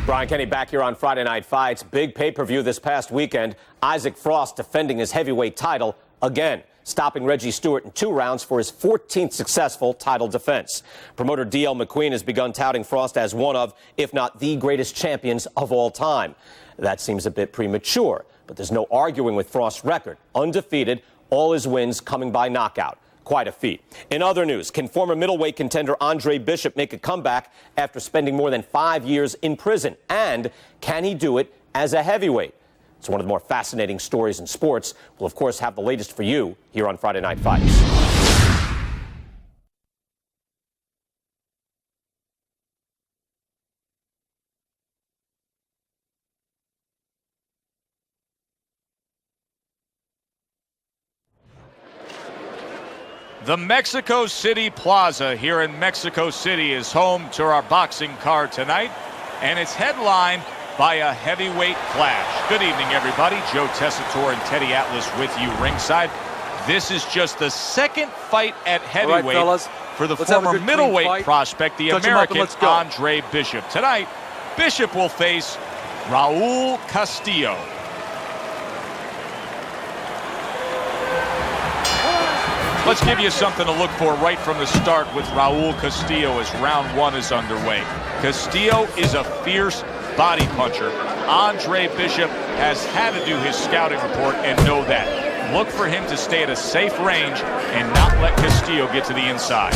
Brian Kenny back here on Friday Night Fights. Big pay-per-view this past weekend. Isaac Frost defending his heavyweight title again, stopping Reggie Stewart in 2 rounds for his 14th successful title defense. Promoter D.L. McQueen has begun touting Frost as one of, if not the greatest champions of all time. That seems a bit premature, but there's no arguing with Frost's record. Undefeated, all his wins coming by knockout. Quite a feat. In other news, can former middleweight contender Andre Bishop make a comeback after spending more than 5 years in prison? And can he do it as a heavyweight? It's one of the more fascinating stories in sports. We'll, of course, have the latest for you here on Friday Night Fights. The Mexico City Plaza here in Mexico City is home to our boxing card tonight, and it's headlined by a heavyweight clash. Good evening, everybody. Joe Tessitore and Teddy Atlas with you ringside. This is just the second fight at heavyweight for the former middleweight prospect, the American Andre Bishop. Tonight, Bishop will face Raul Castillo. Let's give you something to look for right from the start with Raul Castillo as round 1 is underway. Castillo is a fierce body puncher. Andre Bishop has had to do his scouting report and know that. Look for him to stay at a safe range and not let Castillo get to the inside.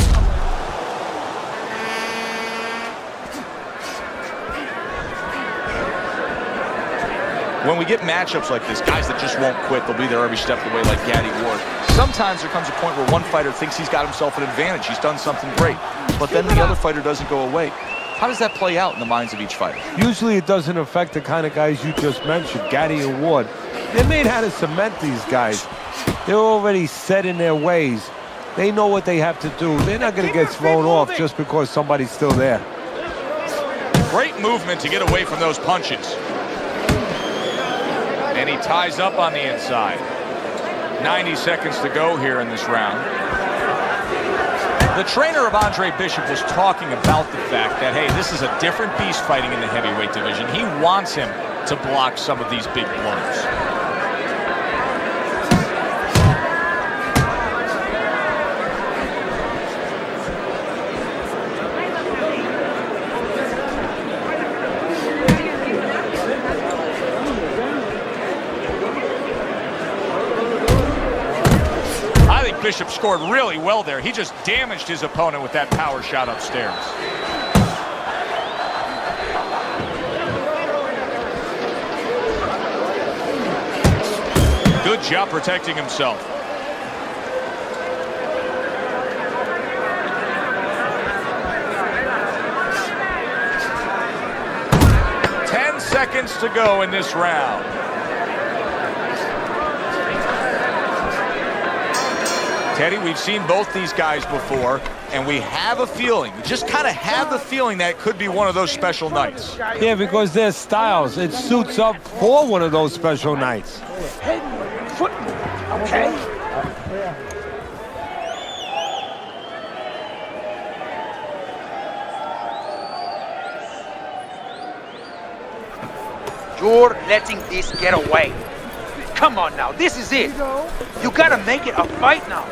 When we get matchups like this, guys that just won't quit, they'll be there every step of the way like Gaddy Ward. Sometimes there comes a point where one fighter thinks he's got himself an advantage. He's done something great. But then the other fighter doesn't go away. How does that play out in the minds of each fighter? Usually it doesn't affect the kind of guys you just mentioned, Gaddy and Ward. They made how to cement these guys. They're already set in their ways. They know what they have to do. They're not going to get thrown off just because somebody's still there. Great movement to get away from those punches. And he ties up on the inside. 90 seconds to go here in this round. The trainer of Andre Bishop was talking about the fact that, hey, this is a different beast fighting in the heavyweight division. He wants him to block some of these big blows. Bishop scored really well there. He just damaged his opponent with that power shot upstairs. Good job protecting himself. Ten seconds to go in this round. Teddy, we've seen both these guys before, and we have a feeling, we just kind of have the feeling that it could be one of those special nights. Yeah, because their styles, it suits up for one of those special nights. Foot, okay. You're letting this get away. Come on now, this is it. You gotta make it a fight now.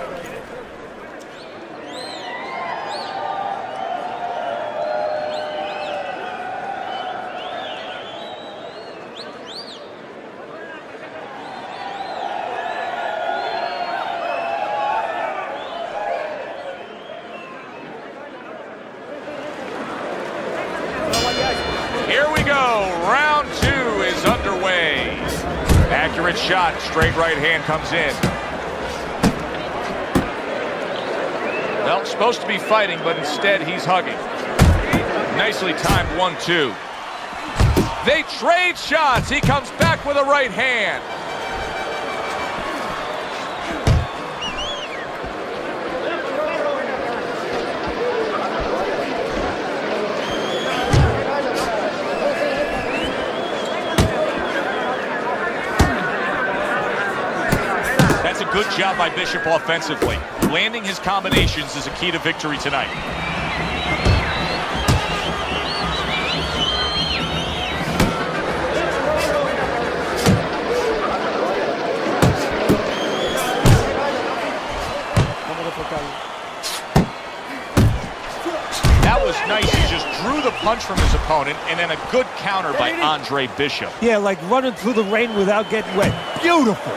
Here we go. Round 2 is underway. Accurate shot. Straight right hand comes in. Well, supposed to be fighting, but instead he's hugging. Nicely timed 1-2. They trade shots. He comes back with a right hand. That's a good job by Bishop offensively. Landing his combinations is a key to victory tonight. through the punch from his opponent, and then a good counter by Andre Bishop. Yeah, like running through the rain without getting wet. Beautiful.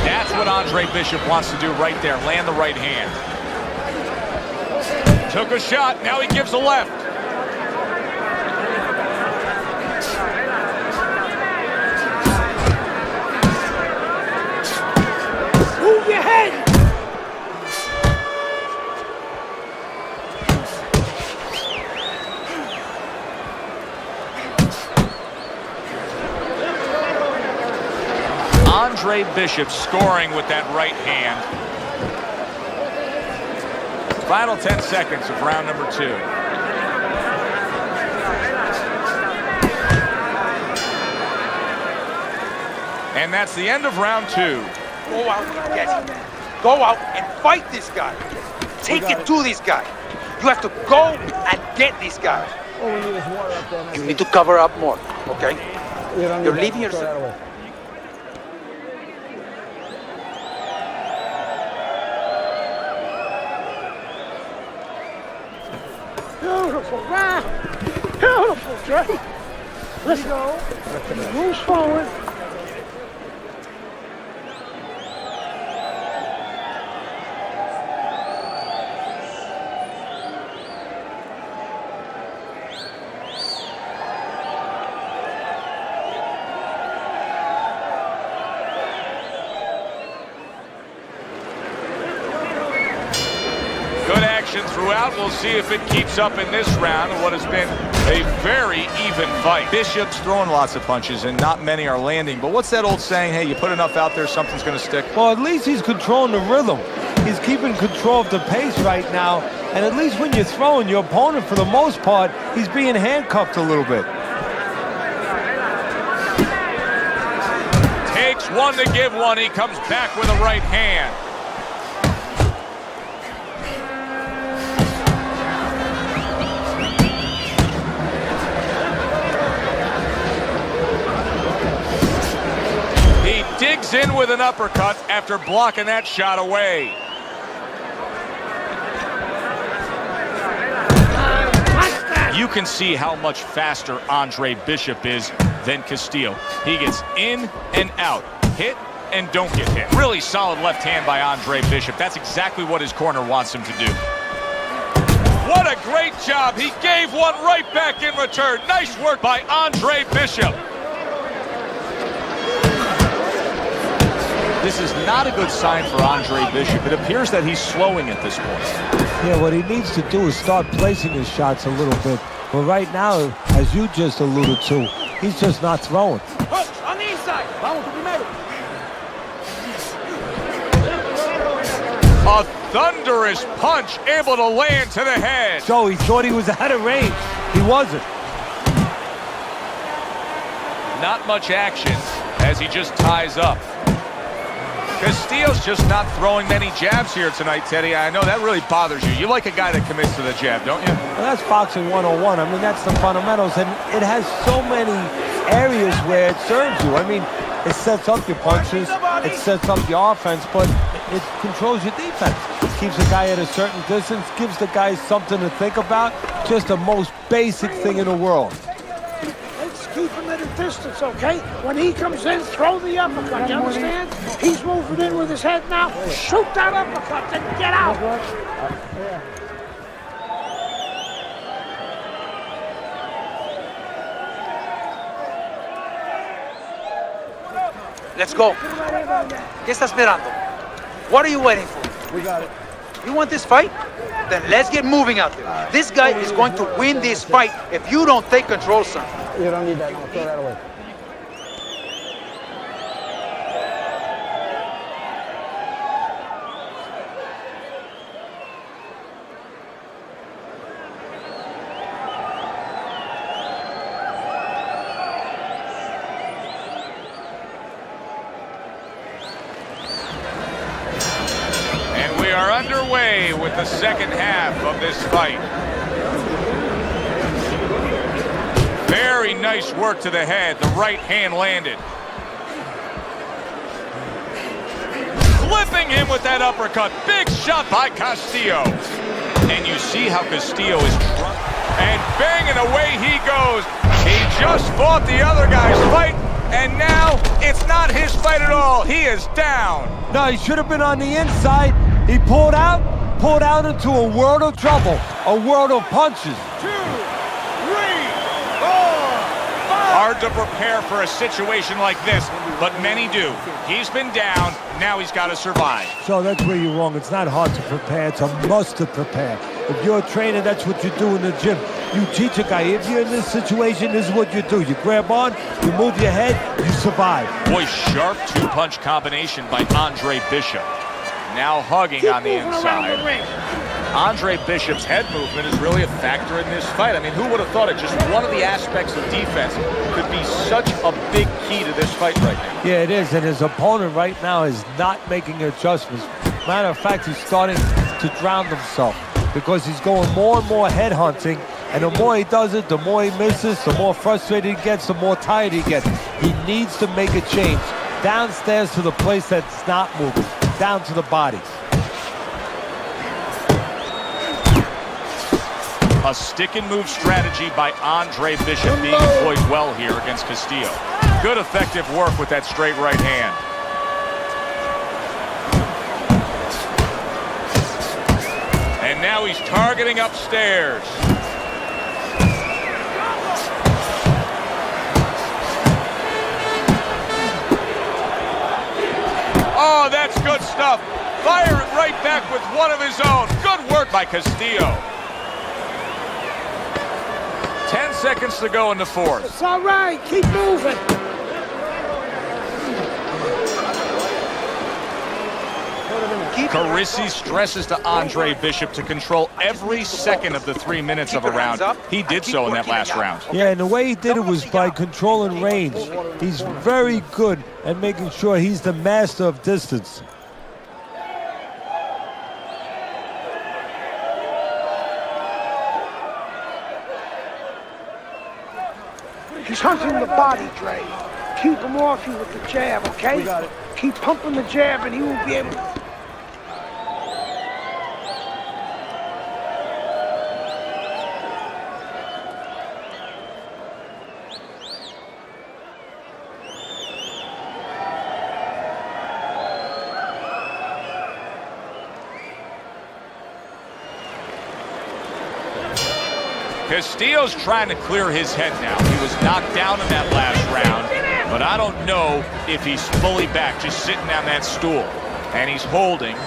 That's what Andre Bishop wants to do right there, land the right hand. Took a shot, now he gives a left. Move your head! Andre Bishop scoring with that right hand. Final 10 seconds of round number 2. And that's the end of round 2. Go out and get him. Go out and fight this guy. Take it to this guy. You have to go and get this guy. All we need is water up there. You need to cover up more, okay? You don't need You're that. leaving Throw that yourself. away. Beautiful round. Beautiful, Dre. Listen, moves forward. Good action throughout. We'll see if it keeps up in this round of what has been a very even fight. Bishop's throwing lots of punches and not many are landing. But what's that old saying? Hey, you put enough out there, something's going to stick. Well, at least he's controlling the rhythm. He's keeping control of the pace right now. And at least when you're throwing, your opponent, for the most part, he's being handcuffed a little bit. Takes one to give one. He comes back with a right hand. He digs in with an uppercut after blocking that shot away. You can see how much faster Andre Bishop is than Castillo. He gets in and out, hit and don't get hit. Really solid left hand by Andre Bishop. That's exactly what his corner wants him to do. What a great job. He gave one right back in return. Nice work by Andre Bishop. This is not a good sign for Andre Bishop. It appears that he's slowing at this point. Yeah, what he needs to do is start placing his shots a little bit. But right now, as you just alluded to, he's just not throwing. Push on the inside. Vamos, primero. A thunderous punch able to land to the head. So he thought he was out of range. He wasn't. Not much action as he just ties up. Castillo's just not throwing many jabs here tonight, Teddy. I know that really bothers you. You like a guy that commits to the jab, don't you? Well, that's boxing 101. I mean, that's the fundamentals. And it has so many areas where it serves you. I mean, it sets up your punches, it sets up your offense, but it controls your defense. It keeps the guy at a certain distance, gives the guy something to think about. Just the most basic thing in the world. Let's keep him at a distance, okay? When he comes in, throw the uppercut, you understand? He's moving in with his head now. Shoot that uppercut, then get out. Let's go. ¿Qué está esperando? What are you waiting for? We got it. You want this fight? Then let's get moving out there. This guy is going to win this fight if you don't take control, son. You don't need that. No, throw that away. And we are underway with the second half of this fight. Very nice work to the head. The right hand landed. Flipping him with that uppercut. Big shot by Castillo. And you see how Castillo is and banging away he goes. He just fought the other guy's fight, and now it's not his fight at all. He is down. No, he should have been on the inside. He pulled out into a world of trouble, a world of punches. 2, 3, 4, 5. Hard to prepare for a situation like this, but many do. He's been down, now he's got to survive. So that's where you're wrong. It's not hard to prepare, it's a must to prepare. If you're a trainer, that's what you do in the gym. You teach a guy, if you're in this situation, this is what you do. You grab on, you move your head, you survive. Boy, sharp two-punch combination by Andre Bishop. Now hugging on the inside. Andre Bishop's head movement is really a factor in this fight. I mean, who would have thought it? Just one of the aspects of defense could be such a big key to this fight right now. Yeah, it is, and his opponent right now is not making adjustments. Matter of fact, he's starting to drown himself because he's going more and more head hunting, and the more he does it, the more he misses, the more frustrated he gets, the more tired he gets. He needs to make a change. Downstairs to the place that's not moving, down to the body. A stick-and-move strategy by Andre Bishop being employed well here against Castillo. Good effective work with that straight right hand. And now he's targeting upstairs. Oh, that's good stuff. Fire it right back with one of his own. Good work by Castillo. 10 seconds to go in the fourth. It's all right. Keep moving. Carisi stresses to Andre Bishop to control every second of the 3 minutes of a round. He did so in that last round. Yeah, and the way he did it was by controlling range. He's very good at making sure he's the master of distance. He's hunting the body, Dre. Keep him off you with the jab, okay? We got it. Keep pumping the jab and he won't be able to... Castillo's trying to clear his head now. He was knocked down in that last round, but I don't know if he's fully back, just sitting on that stool. And he's holding.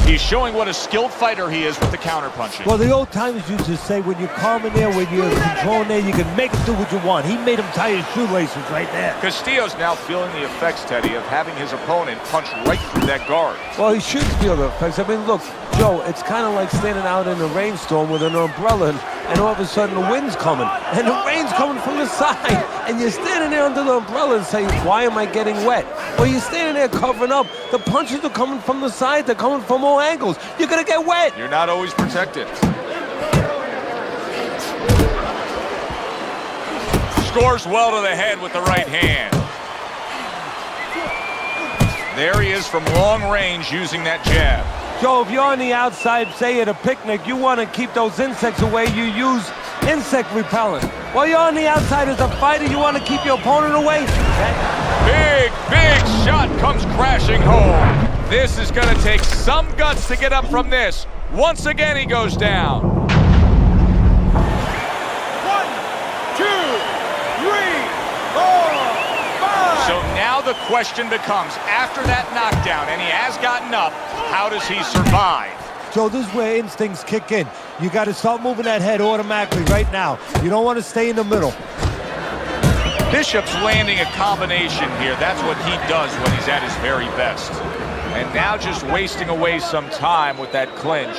He's showing what a skilled fighter he is with the counterpunching. Well, the old timers used to say when you're calm in there, when you're controlling there, you can make him do what you want. He made him tie his shoelaces right there. Castillo's now feeling the effects, Teddy, of having his opponent punch right through that guard. Well, he should feel the effects. I mean, look, Joe, it's kind of like standing out in a rainstorm with an umbrella, and all of a sudden the wind's coming, and the rain's coming from the side, and you're standing there under the umbrella and saying, why am I getting wet? Well, you're standing there covering up. The punches are coming from the side. They're coming from all angles. You're going to get wet. You're not always protected. Scores well to the head with the right hand. There he is from long range using that jab. Joe, if you're on the outside, say at a picnic, you want to keep those insects away, you use insect repellent. While you're on the outside as a fighter, you want to keep your opponent away. Big shot comes crashing home. This is going to take some guts to get up from this. Once again, he goes down. 1, 2, 3, 4, 5. So now the question becomes, after that knockdown, and he has gotten up, how does he survive? Joe, this is where instincts kick in. You got to start moving that head automatically right now. You don't want to stay in the middle. Bishop's landing a combination here. That's what he does when he's at his very best. And now just wasting away some time with that clinch.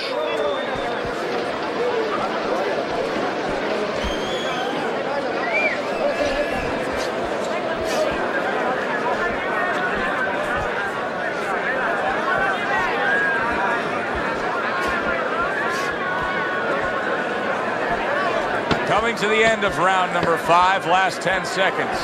coming to the end of round number 5, last 10 seconds.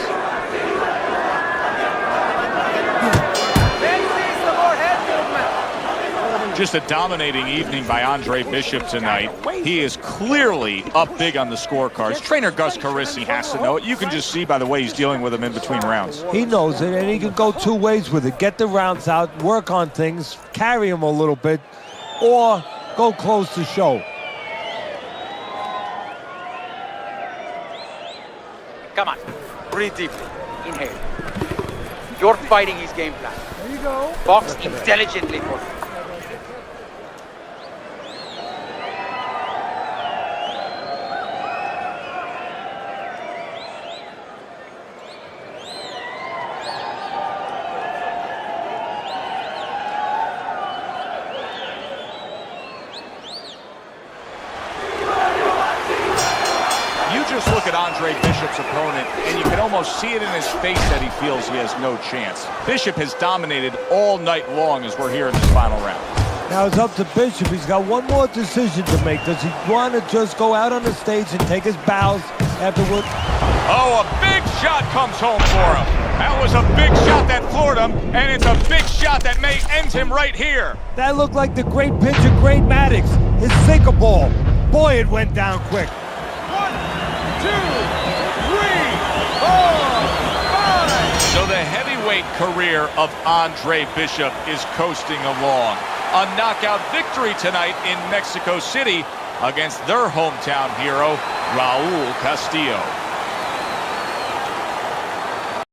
Just a dominating evening by Andre Bishop tonight. He is clearly up big on the scorecards. Trainer Gus Carisi has to know it. You can just see by the way he's dealing with him in between rounds. He knows it, and he can go 2 ways with it. Get the rounds out, work on things, carry him a little bit, or go close the show. Come on, breathe deeply. Inhale. You're fighting his game plan. There you go. Box intelligently for him. Just look at Andre Bishop's opponent, and you can almost see it in his face that he feels he has no chance. Bishop has dominated all night long as we're here in this final round. Now it's up to Bishop. He's got one more decision to make. Does he want to just go out on the stage and take his bows afterward? Oh, a big shot comes home for him. That was a big shot that floored him, and it's a big shot that may end him right here. That looked like the great pitcher, Great Maddox, his sinker ball. Boy, it went down quick. 1, 2, 3, 4, 5. So the heavyweight career of Andre Bishop is coasting along. A knockout victory tonight in Mexico City against their hometown hero, Raul Castillo.